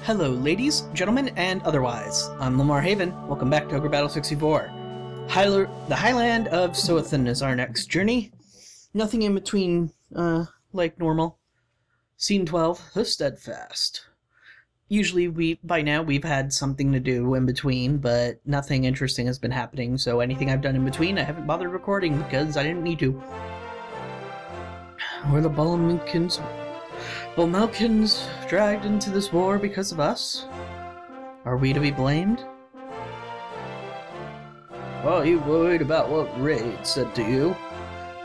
Hello, ladies, gentlemen, and otherwise. I'm Lamar Haven. Welcome back to Ogre Battle 64. The Highland of Soathan is our next journey. Nothing in between, like normal. Scene 12, The Steadfast. Usually, by now, we've had something to do in between, but nothing interesting has been happening, so anything I've done in between, I haven't bothered recording because I didn't need to. Were the Bulmalkins dragged into this war because of us? Are we to be blamed? Are you worried about what Raid said to you?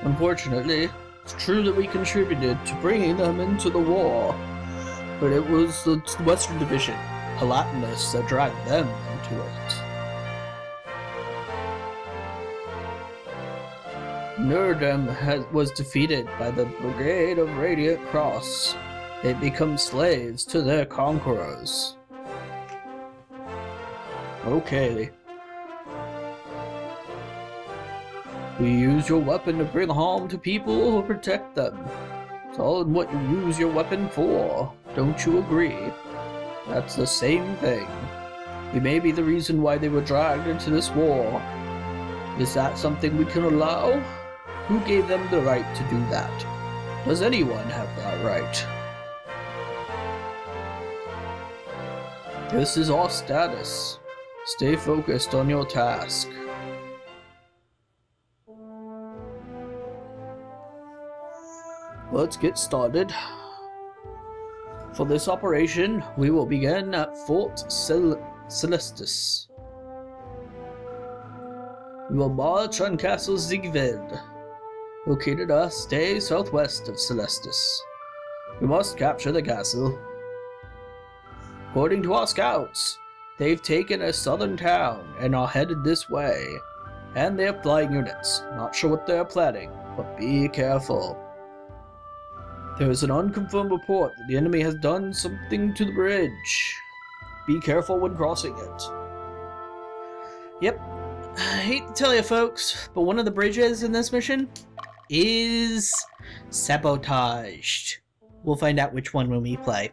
Unfortunately, it's true that we contributed to bringing them into the war, but it was the Western Division, Palatinus, that dragged them into it. Nurdem was defeated by the Brigade of Radiant Cross. They become slaves to their conquerors. Okay. We use your weapon to bring harm to people or protect them. It's all in what you use your weapon for. Don't you agree? That's the same thing. We may be the reason why they were dragged into this war. Is that something we can allow? Who gave them the right to do that? Does anyone have that right? This is our status. Stay focused on your task. Let's get started. For this operation, we will begin at Fort Celestis. We will march on Castle Ziegfeld, located a stay southwest of Celestis. We must capture the castle. According to our scouts, they've taken a southern town and are headed this way. And they have flying units. Not sure what they're planning, but be careful. There is an unconfirmed report that the enemy has done something to the bridge. Be careful when crossing it. Yep. I hate to tell you folks, but one of the bridges in this mission is sabotaged. We'll find out which one when we play.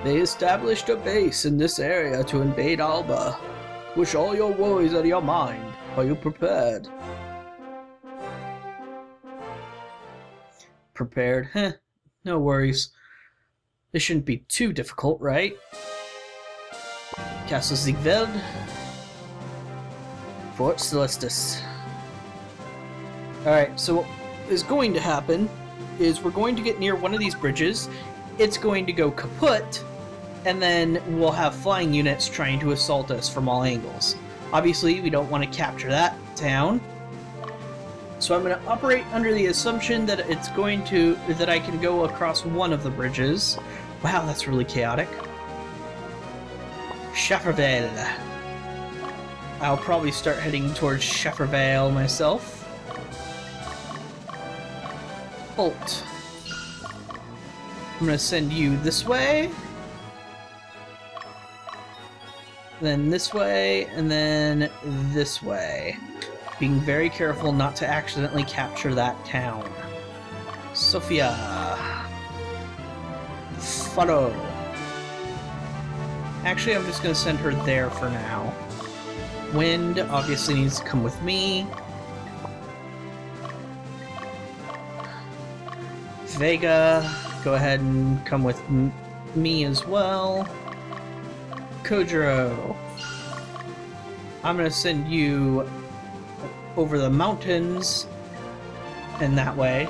They established a base in this area to invade Alba. Wish all your worries out of your mind. Are you prepared? Prepared? Heh, no worries. This shouldn't be too difficult, right? Castle Ziegfeld. Fort Celestis. Alright, so what is going to happen is we're going to get near one of these bridges. It's going to go kaput, and then we'll have flying units trying to assault us from all angles. Obviously, we don't want to capture that town. So I'm going to operate under the assumption that that I can go across one of the bridges. Wow, that's really chaotic. Schaffervale. I'll probably start heading towards Schaffervale myself. Bolt. I'm going to send you this way. Then this way, and then this way. Being very careful not to accidentally capture that town. Sophia. Follow. Actually, I'm just going to send her there for now. Wind obviously needs to come with me. Vega, go ahead and come with me as well. Kojiro, I'm going to send you over the mountains and that way.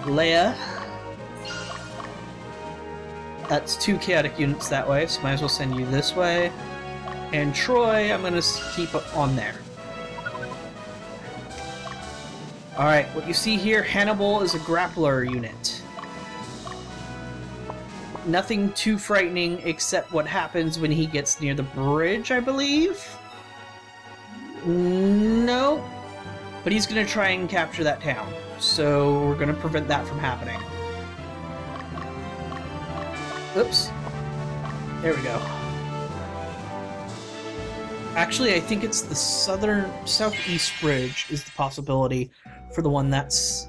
Leia, that's 2 chaotic units that way, so might as well send you this way. And Troy, I'm going to keep on there. Alright, what you see here, Hannibal is a grappler unit. Nothing too frightening except what happens when he gets near the bridge, I believe? No. But he's going to try and capture that town. So we're going to prevent that from happening. Oops. There we go. Actually, I think it's the southeast bridge is the possibility for the one that's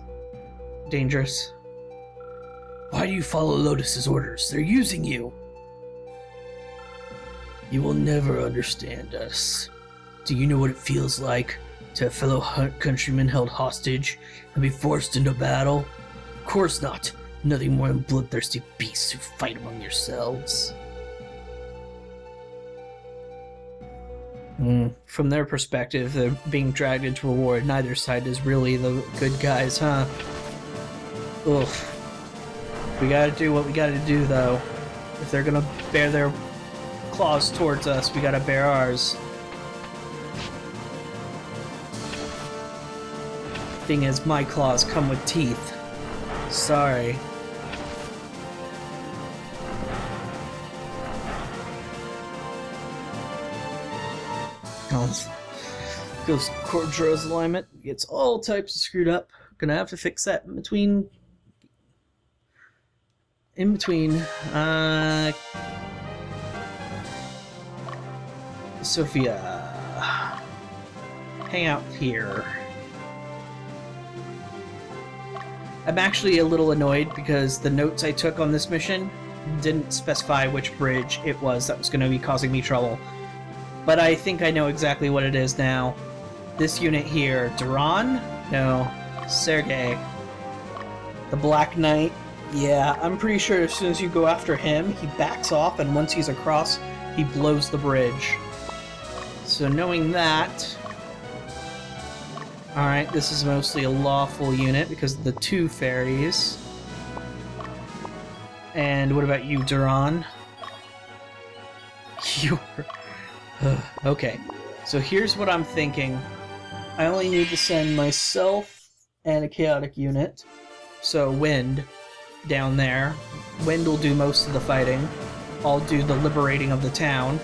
dangerous. Why do you follow Lotus's orders? They're using you. You will never understand us. Do you know what it feels like to have fellow countrymen held hostage and be forced into battle? Of course not. Nothing more than bloodthirsty beasts who fight among yourselves. From their perspective, they're being dragged into a war. Neither side is really the good guys, huh? Ugh. We gotta do what we gotta do, though. If they're gonna bear their claws towards us, we gotta bear ours. Thing is, my claws come with teeth. Sorry. Goes Cordra's alignment. Gets all types of screwed up. Gonna have to fix that in between. Sophia. Hang out here. I'm actually a little annoyed because the notes I took on this mission didn't specify which bridge it was that was going to be causing me trouble. But I think I know exactly what it is now. This unit here, Duran? No, Sergei. The Black Knight. Yeah, I'm pretty sure as soon as you go after him, he backs off, and once he's across, he blows the bridge. So knowing that... Alright, this is mostly a lawful unit because of the 2 fairies. And what about you, Duran? You're... Okay, so here's what I'm thinking. I only need to send myself and a chaotic unit. So Wind down there. Wind will do most of the fighting. I'll do the liberating of the town.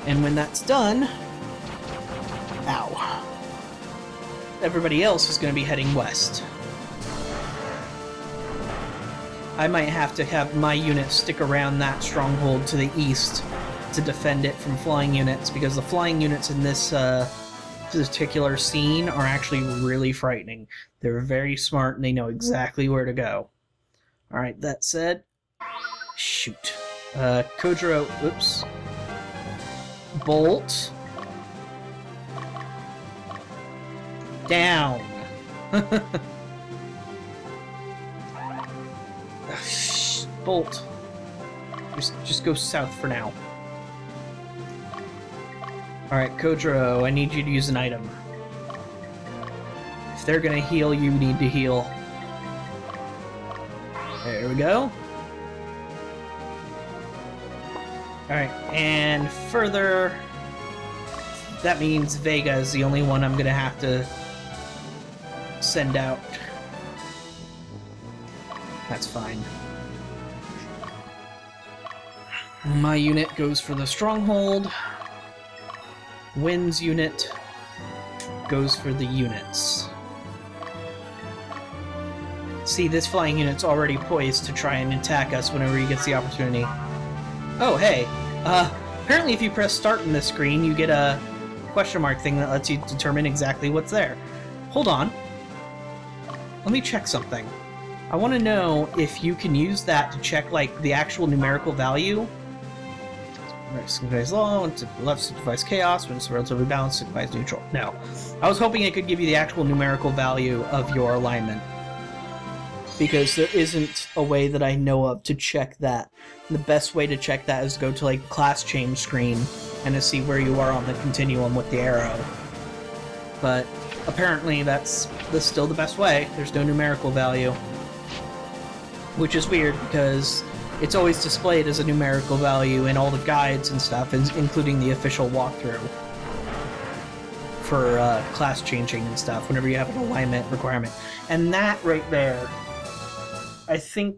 And when that's done... Ow. Everybody else is going to be heading west. I might have to have my unit stick around that stronghold to the east to defend it from flying units, because the flying units in this particular scene are actually really frightening. They're very smart and they know exactly where to go. Alright, that said... Shoot. Kodro... Oops. Bolt... Down. Bolt. Just go south for now. Alright, Kodro, I need you to use an item. If they're gonna heal, you need to heal. There we go. Alright, and further... That means Vega is the only one I'm gonna have to send out. That's fine. My unit goes for the stronghold. Wind's unit goes for the units. See, this flying unit's already poised to try and attack us whenever he gets the opportunity. Oh, hey. Apparently if you press start in this screen, you get a question mark thing that lets you determine exactly what's there. Hold on. Let me check something. I want to know if you can use that to check, like, the actual numerical value. Right, signifies law, when to the left signifies chaos, when it's relatively balanced, signifies neutral. No. I was hoping it could give you the actual numerical value of your alignment, because there isn't a way that I know of to check that. The best way to check that is to go to, like, class change screen and to see where you are on the continuum with the arrow. But apparently that's still the best way. There's no numerical value. Which is weird, because it's always displayed as a numerical value in all the guides and stuff, including the official walkthrough for class changing and stuff, whenever you have an alignment requirement. And that right there, I think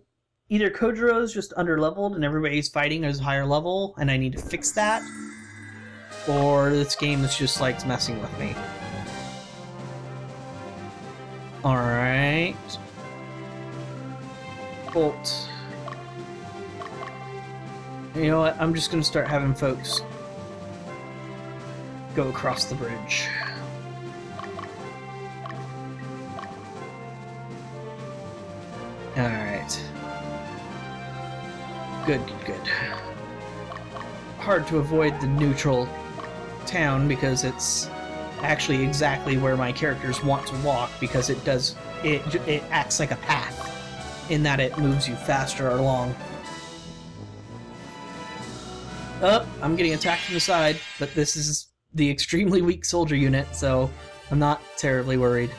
either Kodro is just underleveled and everybody's fighting is higher level, and I need to fix that, or this game is just, like, messing with me. Alright. Bolt. You know what? I'm just gonna start having folks go across the bridge. Alright. Good. Hard to avoid the neutral town because it's actually exactly where my characters want to walk, because it acts like a path in that it moves you faster along. Oh, I'm getting attacked from the side, but this is the extremely weak soldier unit, so I'm not terribly worried.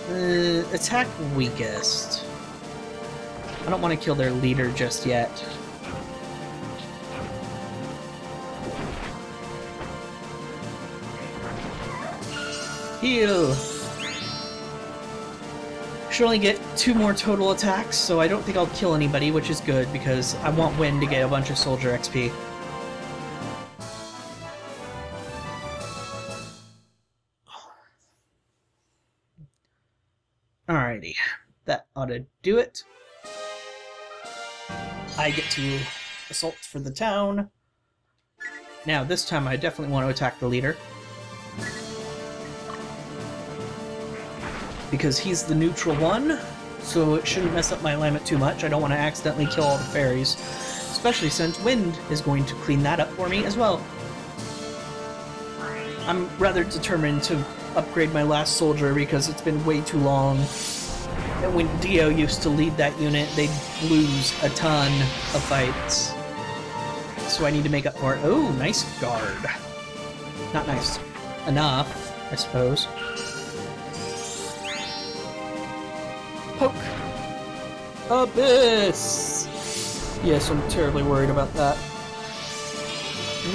Attack weakest. I don't want to kill their leader just yet. Heal! Should only get 2 more total attacks, so I don't think I'll kill anybody, which is good, because I want Wind to get a bunch of soldier XP. Alrighty, that ought to do it. I get to assault for the town. Now, this time I definitely want to attack the leader, because he's the neutral one, so it shouldn't mess up my alignment too much. I don't want to accidentally kill all the fairies, especially since Wind is going to clean that up for me as well. I'm rather determined to upgrade my last soldier because it's been way too long. And when Dio used to lead that unit, they'd lose a ton of fights. So I need to make up for it. Oh, nice guard. Not nice enough, I suppose. Poke! Abyss! Yes, I'm terribly worried about that.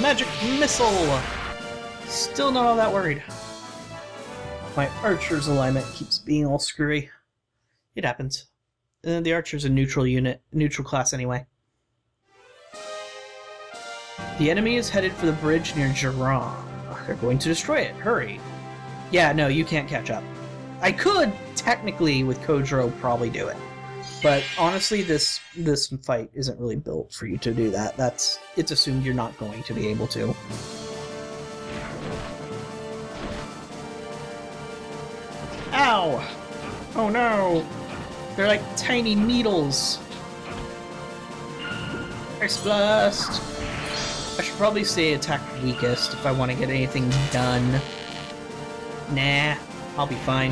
Magic Missile! Still not all that worried. My archer's alignment keeps being all screwy. It happens. The archer's a neutral unit, neutral class anyway. The enemy is headed for the bridge near Jiran. They're going to destroy it. Hurry! Yeah, no, you can't catch up. I could, technically, with Kojiro, probably do it. But honestly, this fight isn't really built for you to do that. It's assumed you're not going to be able to. Ow! Oh no! They're like tiny needles. Ice Blast! I should probably say attack weakest if I want to get anything done. Nah, I'll be fine.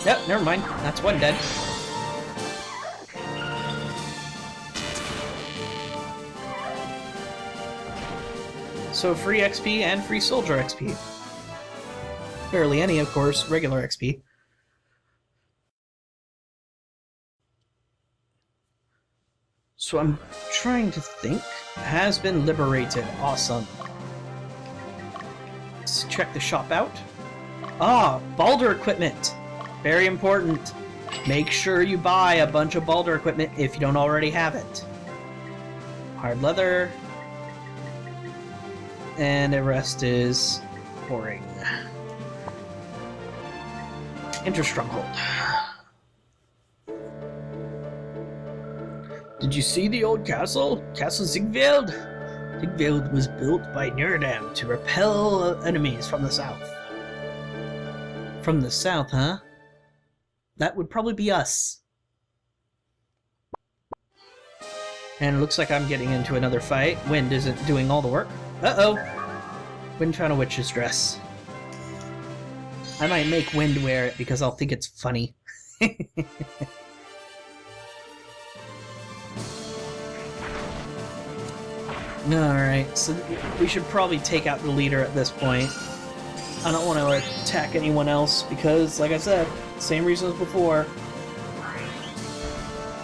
Yep, never mind. That's one dead. So free XP and free soldier XP. Barely any, of course, regular XP. So I'm trying to think. Has been liberated. Awesome. Let's check the shop out. Ah, Baldur equipment. Very important. Make sure you buy a bunch of Baldur equipment if you don't already have it. Hard leather. And the rest is boring. Enter Stronghold. Did you see the old castle? Castle Sigveld? Sigveld was built by Nirdam to repel enemies from the south. From the south, huh? That would probably be us. And it looks like I'm getting into another fight. Wind isn't doing all the work. Uh-oh! Wind found a witch's dress. I might make Wind wear it because I'll think it's funny. Alright, so we should probably take out the leader at this point. I don't want to attack anyone else because, like I said, same reasons before.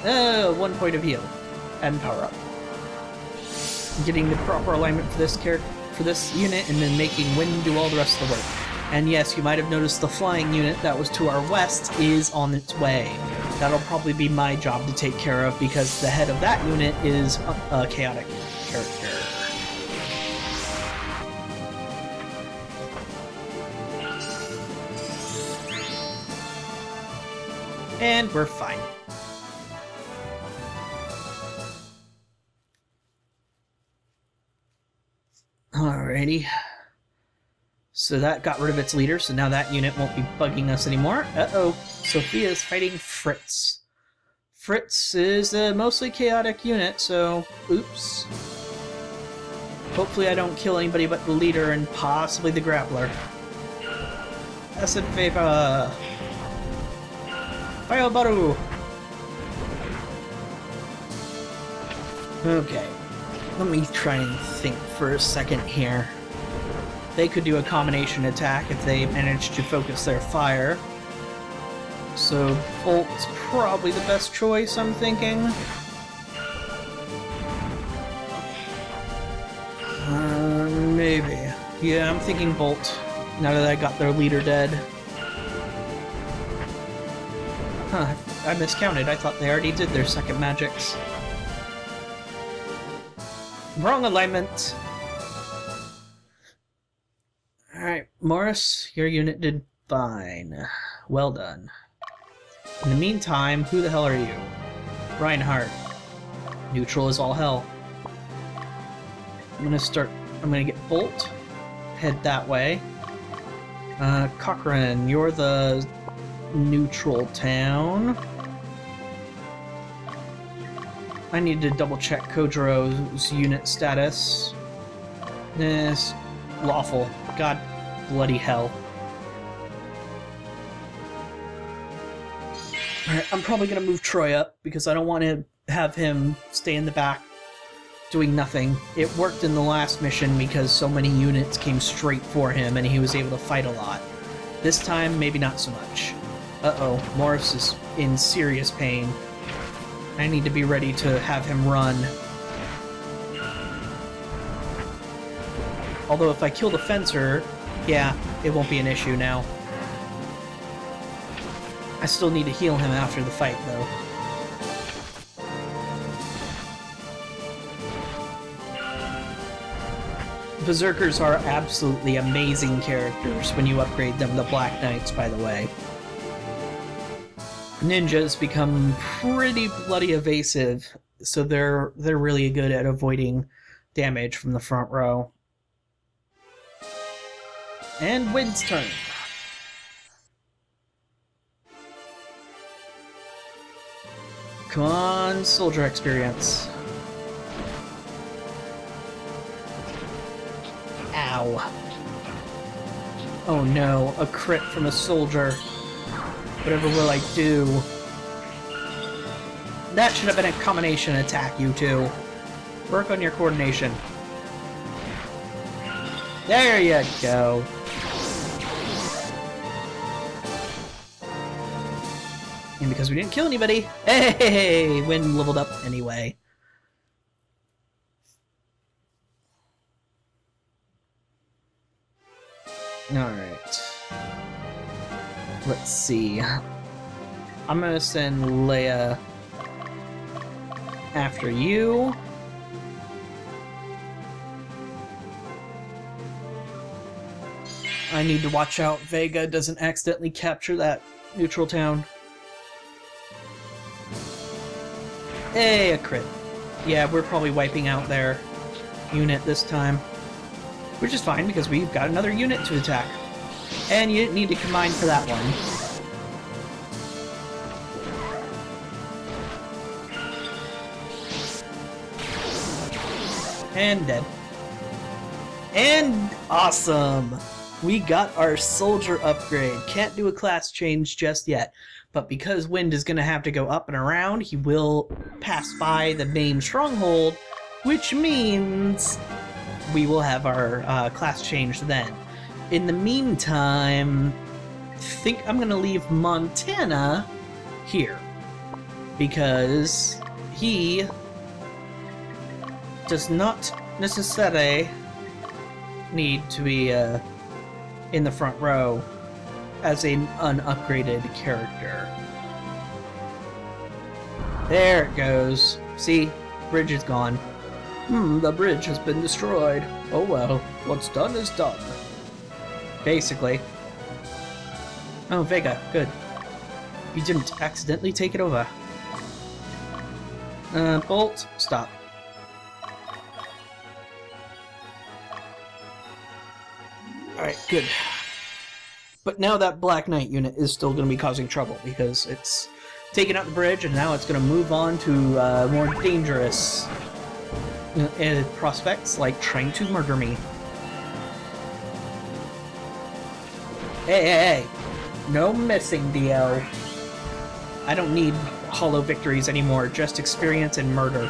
1 point of heal. And power up. Getting the proper alignment for this unit, and then making Wind do all the rest of the work. And yes, you might have noticed the flying unit that was to our west is on its way. That'll probably be my job to take care of because the head of that unit is a chaotic character. And we're fine. Alrighty. So that got rid of its leader, so now that unit won't be bugging us anymore. Uh-oh, Sophia's fighting Fritz. Fritz is a mostly chaotic unit, so oops. Hopefully I don't kill anybody but the leader and possibly the grappler. Acid Vapor! Fire Baru! Okay, let me try and think for a second here. They could do a combination attack if they manage to focus their fire. So Bolt's probably the best choice, I'm thinking. Maybe. Yeah, I'm thinking Bolt, now that I got their leader dead. Huh, I miscounted. I thought they already did their second magics. Wrong alignment! Alright, Morris, your unit did fine. Well done. In the meantime, who the hell are you? Reinhardt. Neutral is all hell. I'm gonna get Bolt. Head that way. Cochrane, you're the neutral town. I need to double check Kojiro's unit status. This lawful. God bloody hell. Alright, I'm probably gonna move Troy up because I don't want to have him stay in the back doing nothing. It worked in the last mission because so many units came straight for him and he was able to fight a lot. This time, maybe not so much. Uh-oh, Morris is in serious pain. I need to be ready to have him run. Although if I kill the fencer, yeah, it won't be an issue now. I still need to heal him after the fight, though. Berserkers are absolutely amazing characters when you upgrade them to Black Knights, by the way. Ninjas become pretty bloody evasive, so they're really good at avoiding damage from the front row. And Wind's turn. Come on, soldier experience. Ow. Oh no, a crit from a soldier. Whatever will I do? That should have been a combination attack, you two. Work on your coordination. There you go. And because we didn't kill anybody, hey, Wind leveled up anyway. Alright. Let's see. I'm gonna send Leia after you. I need to watch out Vega doesn't accidentally capture that neutral town. Hey, a crit. Yeah, we're probably wiping out their unit this time. Which is fine, because we've got another unit to attack. And you didn't need to combine for that one. And dead. And awesome! We got our soldier upgrade. Can't do a class change just yet. But because Wind is going to have to go up and around, he will pass by the main stronghold, which means we will have our class change then. In the meantime, I think I'm going to leave Montana here, because he does not necessarily need to be in the front row as an unupgraded character. There it goes. See? Bridge is gone. The bridge has been destroyed. Oh well, what's done is done. Basically. Oh, Vega, good. You didn't accidentally take it over. Bolt, stop. Alright, good. But now that Black Knight unit is still going to be causing trouble because it's taken out the bridge and now it's going to move on to more dangerous prospects like trying to murder me. Hey! No missing, Dio. I don't need hollow victories anymore, just experience and murder.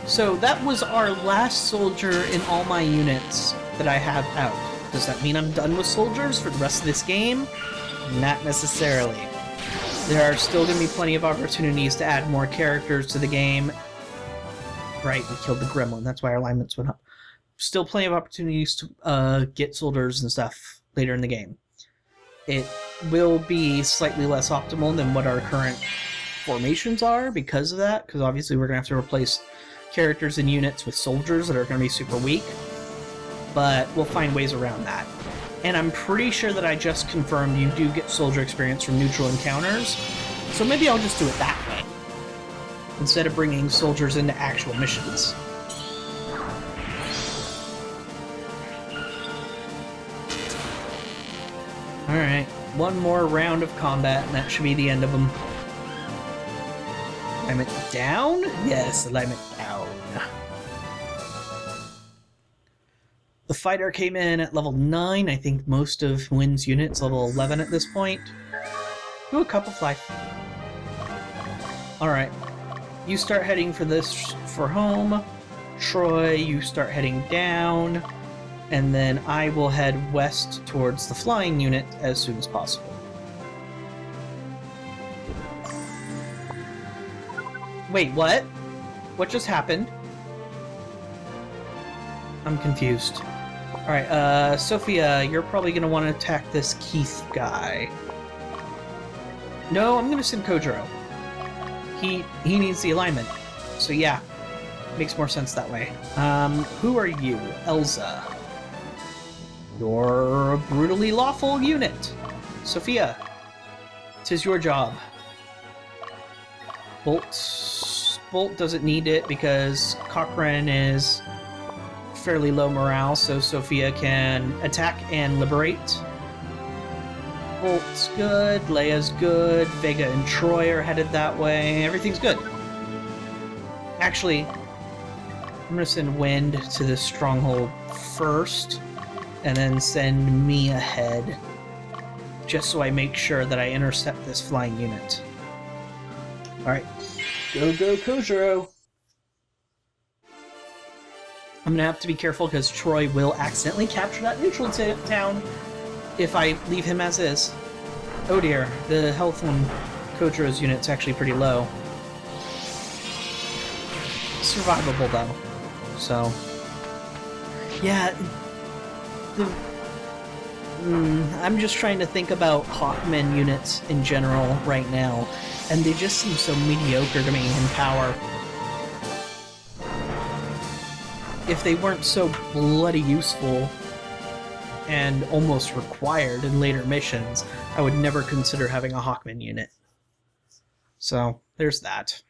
So that was our last soldier in all my units that I have out. Does that mean I'm done with soldiers for the rest of this game? Not necessarily. There are still going to be plenty of opportunities to add more characters to the game. Right, we killed the gremlin, that's why our alignments went up. Still plenty of opportunities to get soldiers and stuff later in the game. It will be slightly less optimal than what our current formations are because of that, because obviously we're going to have to replace characters and units with soldiers that are going to be super weak, but we'll find ways around that. And I'm pretty sure that I just confirmed you do get soldier experience from neutral encounters, so maybe I'll just do it that way, instead of bringing soldiers into actual missions. Alright, one more round of combat, and that should be the end of them. Alignment down? Yes, alignment down. The fighter came in at level 9. I think most of Wynn's units level 11 at this point. Do a cup of life. Alright. You start heading for home. Troy, you start heading down. And then I will head west towards the flying unit as soon as possible. Wait, what? What just happened? I'm confused. Alright, Sophia, you're probably going to want to attack this Keith guy. No, I'm going to send Kojiro. He needs the alignment. So yeah, makes more sense that way. Who are you? Elza. You're a brutally lawful unit. Sophia, 'tis your job. Bolt doesn't need it because Cochrane is fairly low morale, so Sophia can attack and liberate. Bolt's good, Leia's good, Vega and Troy are headed that way, everything's good. Actually, I'm going to send Wind to this stronghold first, and then send me ahead, just so I make sure that I intercept this flying unit. Alright, go Kojiro! I'm going to have to be careful because Troy will accidentally capture that neutral town if I leave him as is. Oh dear, the health on Kojiro's unit's actually pretty low. Survivable though, so... Yeah, I'm just trying to think about Hawkmen units in general right now, and they just seem so mediocre to me in power. If they weren't so bloody useful and almost required in later missions, I would never consider having a Hawkman unit. So, there's that.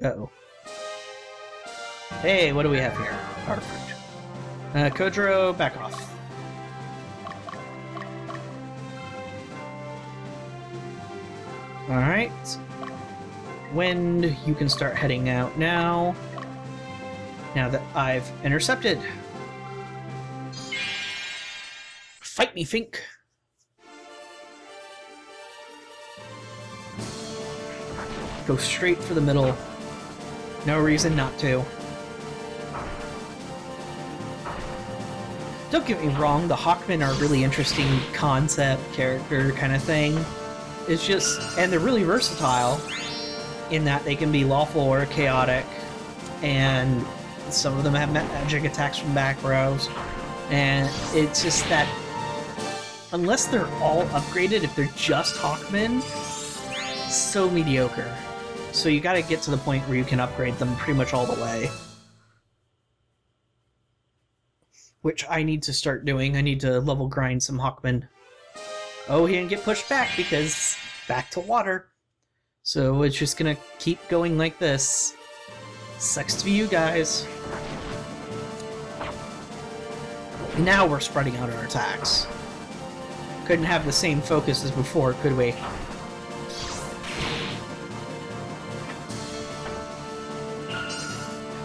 Uh-oh. Hey, what do we have here? Power fruit. Kojiro, back off. Alright. Wind, you can start heading out now. Now that I've intercepted. Fight me, Fink! Go straight for the middle. No reason not to. Don't get me wrong, the Hawkmen are a really interesting concept, character kind of thing. It's just, and they're really versatile in that they can be lawful or chaotic, and some of them have magic attacks from back rows, and it's just that unless they're all upgraded, if they're just Hawkmen, so mediocre. So you gotta get to the point where you can upgrade them pretty much all the way. Which I need to start doing. I need to level grind some Hawkmen. Oh, he didn't get pushed back because back to water. So it's just gonna keep going like this. Sucks to be you guys. Now we're spreading out our attacks. Couldn't have the same focus as before, could we?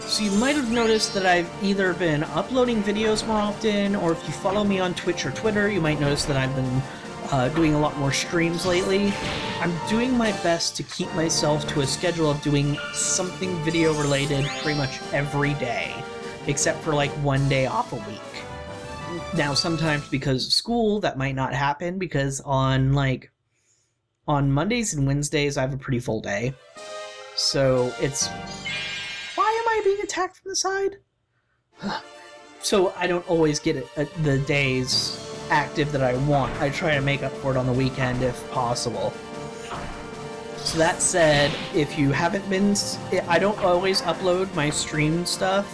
So you might have noticed that I've either been uploading videos more often, or if you follow me on Twitch or Twitter, you might notice that I've been doing a lot more streams lately. I'm doing my best to keep myself to a schedule of doing something video related pretty much every day, except for like one day off a week. Now, sometimes because of school, that might not happen, because on Mondays and Wednesdays, I have a pretty full day. So it's... Why am I being attacked from the side? So I don't always get the days active that I want. I try to make up for it on the weekend if possible. So that said, if you haven't been... I don't always upload my stream stuff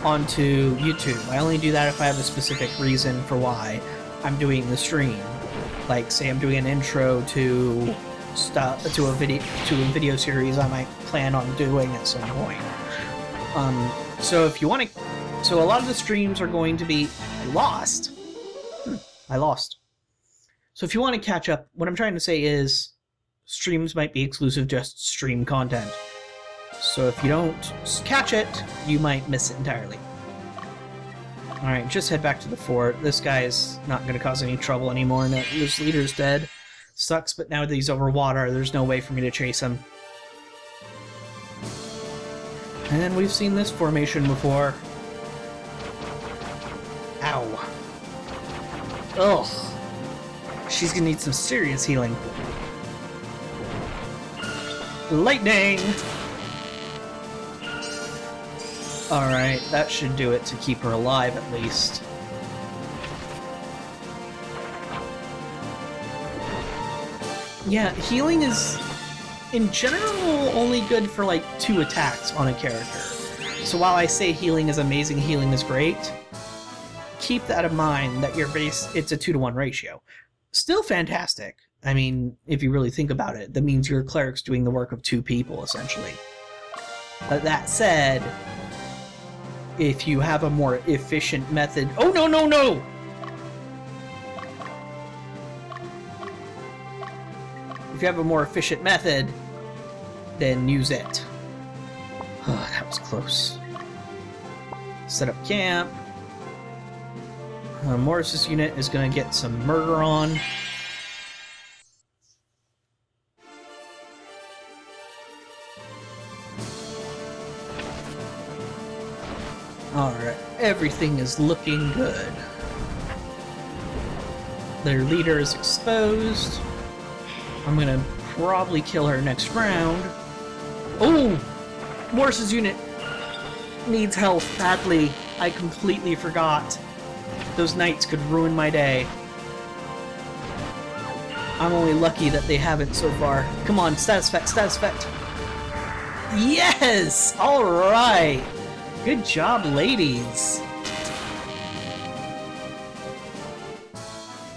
onto YouTube. I only do that if I have a specific reason for why I'm doing the stream. Like, say I'm doing an intro to a video series I might plan on doing at some point. So if you want to... So a lot of the streams are going to be... I lost. So if you want to catch up, what I'm trying to say is streams might be exclusive just stream content. So if you don't catch it, you might miss it entirely. Alright, just head back to the fort. This guy's not going to cause any trouble anymore. No, this leader's dead. Sucks, but now that he's over water, there's no way for me to chase him. And we've seen this formation before. Ow. Ugh. She's gonna need some serious healing. Lightning! Alright, that should do it to keep her alive at least. Yeah, healing is, in general, only good for like 2 attacks on a character. So while I say healing is amazing, healing is great, keep that in mind that your base, it's a 2-to-1 ratio. Still fantastic. I mean, if you really think about it, that means your cleric's doing the work of 2 people, essentially. But that said, if you have a more efficient method... Oh, no, no, no! If you have a more efficient method, then use it. Oh, that was close. Set up camp. Morris's unit is going to get some murder on. Alright, everything is looking good. Their leader is exposed. I'm going to probably kill her next round. Oh! Morris's unit needs health badly. I completely forgot. Those knights could ruin my day. I'm only lucky that they haven't so far. Come on, status effect, status effect. Yes! Alright! Good job, ladies!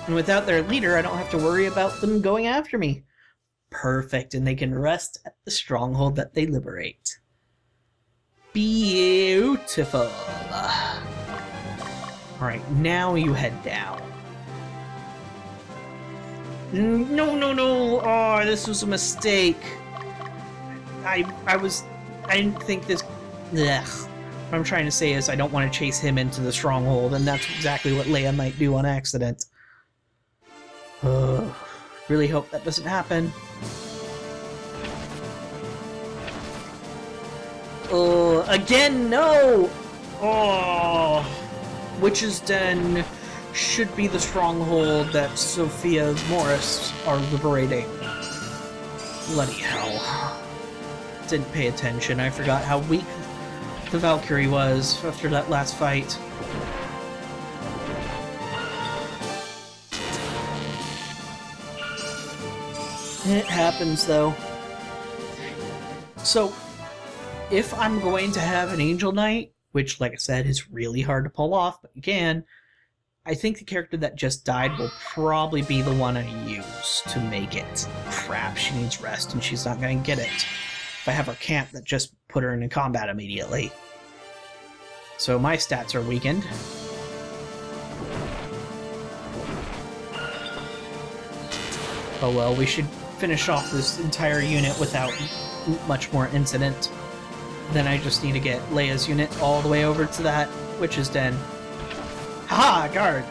And without their leader, I don't have to worry about them going after me. Perfect, and they can rest at the stronghold that they liberate. Beautiful! Alright, now you head down. No, no, no! Oh, this was a mistake. I didn't think this... Ugh. What I'm trying to say is I don't want to chase him into the stronghold, and that's exactly what Leia might do on accident. Really hope that doesn't happen. Again, no! Oh! Witch's Den should be the stronghold that Sophia Morris are liberating. Bloody hell. Didn't pay attention. I forgot how weak the Valkyrie was after that last fight. It happens, though. So, if I'm going to have an Angel Knight, which, like I said, is really hard to pull off, but you can, I think the character that just died will probably be the one I use to make it. Crap, she needs rest, and she's not going to get it. If I have her camp, that just put her into combat immediately. So my stats are weakened. Oh well, we should finish off this entire unit without much more incident. Then I just need to get Leia's unit all the way over to that witch's den. Haha, guard!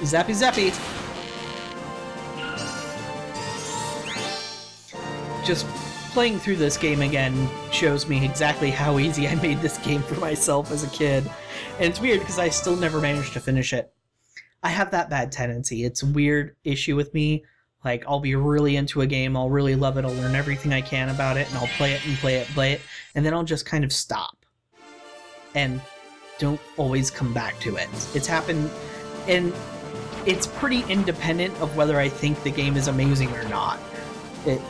Zappy zappy! Just playing through this game again shows me exactly how easy I made this game for myself as a kid. And it's weird because I still never managed to finish it. I have that bad tendency. It's a weird issue with me. Like, I'll be really into a game, I'll really love it, I'll learn everything I can about it, and I'll play it and play it, play it, and then I'll just kind of stop. And don't always come back to it. It's happened, and it's pretty independent of whether I think the game is amazing or not.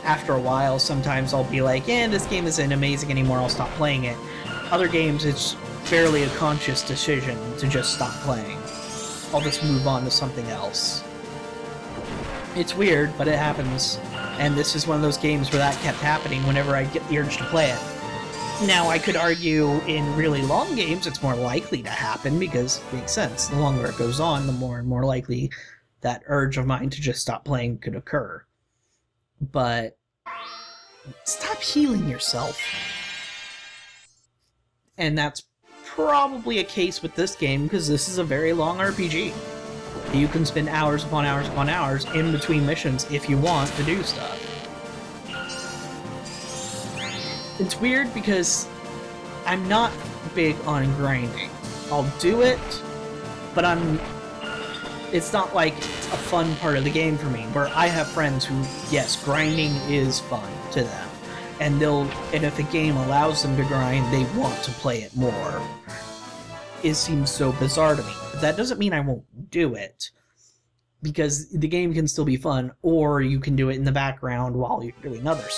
After a while, sometimes I'll be like, this game isn't amazing anymore, I'll stop playing it. Other games, it's barely a conscious decision to just stop playing. I'll just move on to something else. It's weird, but it happens. And this is one of those games where that kept happening whenever I get the urge to play it. Now, I could argue in really long games it's more likely to happen because it makes sense. The longer it goes on, the more and more likely that urge of mine to just stop playing could occur. But stop healing yourself. And that's probably a case with this game because this is a very long RPG. You can spend hours upon hours upon hours in between missions if you want to do stuff. It's weird because I'm not big on grinding. I'll do it, but it's not like a fun part of the game for me, where I have friends who, yes, grinding is fun to them. And if a game allows them to grind, they want to play it more. It seems so bizarre to me. But that doesn't mean I won't do it, because the game can still be fun, or you can do it in the background while you're doing other stuff.